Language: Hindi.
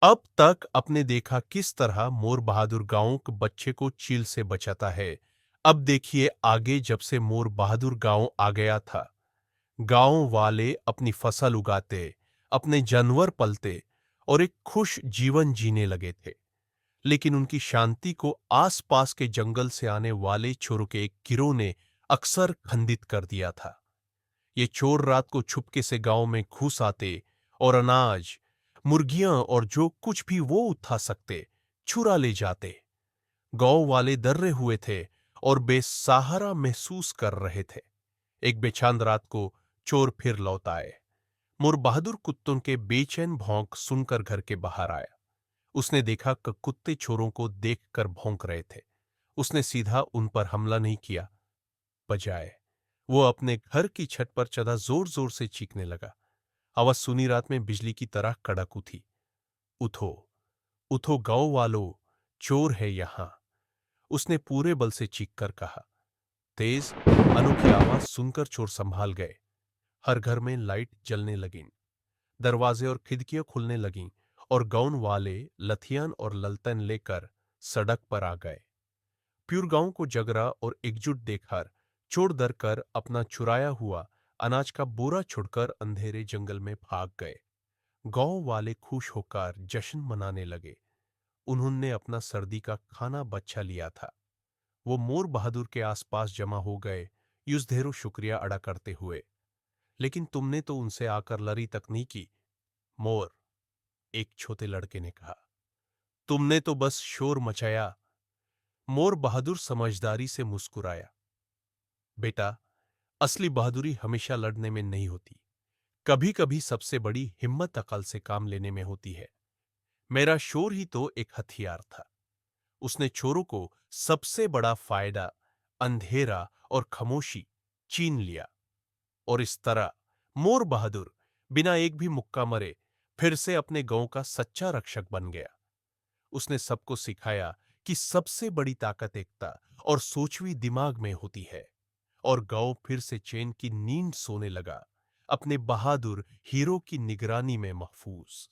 अब तक आपने देखा किस तरह मोर बहादुर गांव के बच्चे को चील से बचाता है। अब देखिए आगे जब से मोर बहादुर गांव आ गया था, गांव वाले अपनी फसल उगाते, अपने जानवर पलते और एक खुश जीवन जीने लगे थे। लेकिन उनकी शांति को आसपास के जंगल से आने वाले चोरों के एक गिरोह ने अक्सर खंडित कर दिया था। ये चोर रात को छुपके से गांव में घुस आते और अनाज, मुर्गियां और जो कुछ भी वो उठा सकते चुरा ले जाते। गांव वाले डरे हुए थे और बेसहारा महसूस कर रहे थे। एक बेचांद रात को चोर फिर लौट आए। मोर बहादुर कुत्तों के बेचैन भौंक सुनकर घर के बाहर आया। उसने देखा कि कुत्ते चोरों को देखकर भौंक रहे थे। उसने सीधा उन पर हमला नहीं किया, बजाय वो अपने घर की छत पर चढ़ा जोर जोर से चीखने लगा। आवाज सुनी रात में बिजली की तरह कड़क उठी। उठो, उठो गांव वालों, चोर है यहां। उसने पूरे बल से चीखकर कहा। तेज अनोखी आवाज सुनकर चोर संभाल गए। हर घर में लाइट जलने लगी, दरवाजे और खिड़कियां खुलने लगीं और गांव वाले लथियान और ललतन लेकर सड़क पर आ गए। प्यूर गांव को जगरा और एकजुट देखकर चोर डर कर अपना चुराया हुआ अनाज का बोरा छोड़कर अंधेरे जंगल में भाग गए। गांव वाले खुश होकर जश्न मनाने लगे। उन्होंने अपना सर्दी का खाना बचा लिया था। वो मोर बहादुर के आसपास जमा हो गए, युस ढेरों शुक्रिया अदा करते हुए। लेकिन तुमने तो उनसे आकर लड़ी तक नहीं की, मोर, एक छोटे लड़के ने कहा। तुमने तो बस शोर मचाया। मोर बहादुर समझदारी से मुस्कुराया। बेटा, असली बहादुरी हमेशा लड़ने में नहीं होती। कभी कभी सबसे बड़ी हिम्मत अकल से काम लेने में होती है। मेरा शोर ही तो एक हथियार था। उसने चोरों को सबसे बड़ा फायदा, अंधेरा और खामोशी, छीन लिया। और इस तरह मोर बहादुर बिना एक भी मुक्का मरे फिर से अपने गांव का सच्चा रक्षक बन गया। उसने सबको सिखाया कि सबसे बड़ी ताकत एकता और सोचवी दिमाग में होती है। और गांव फिर से चैन की नींद सोने लगा, अपने बहादुर हीरो की निगरानी में महफूज।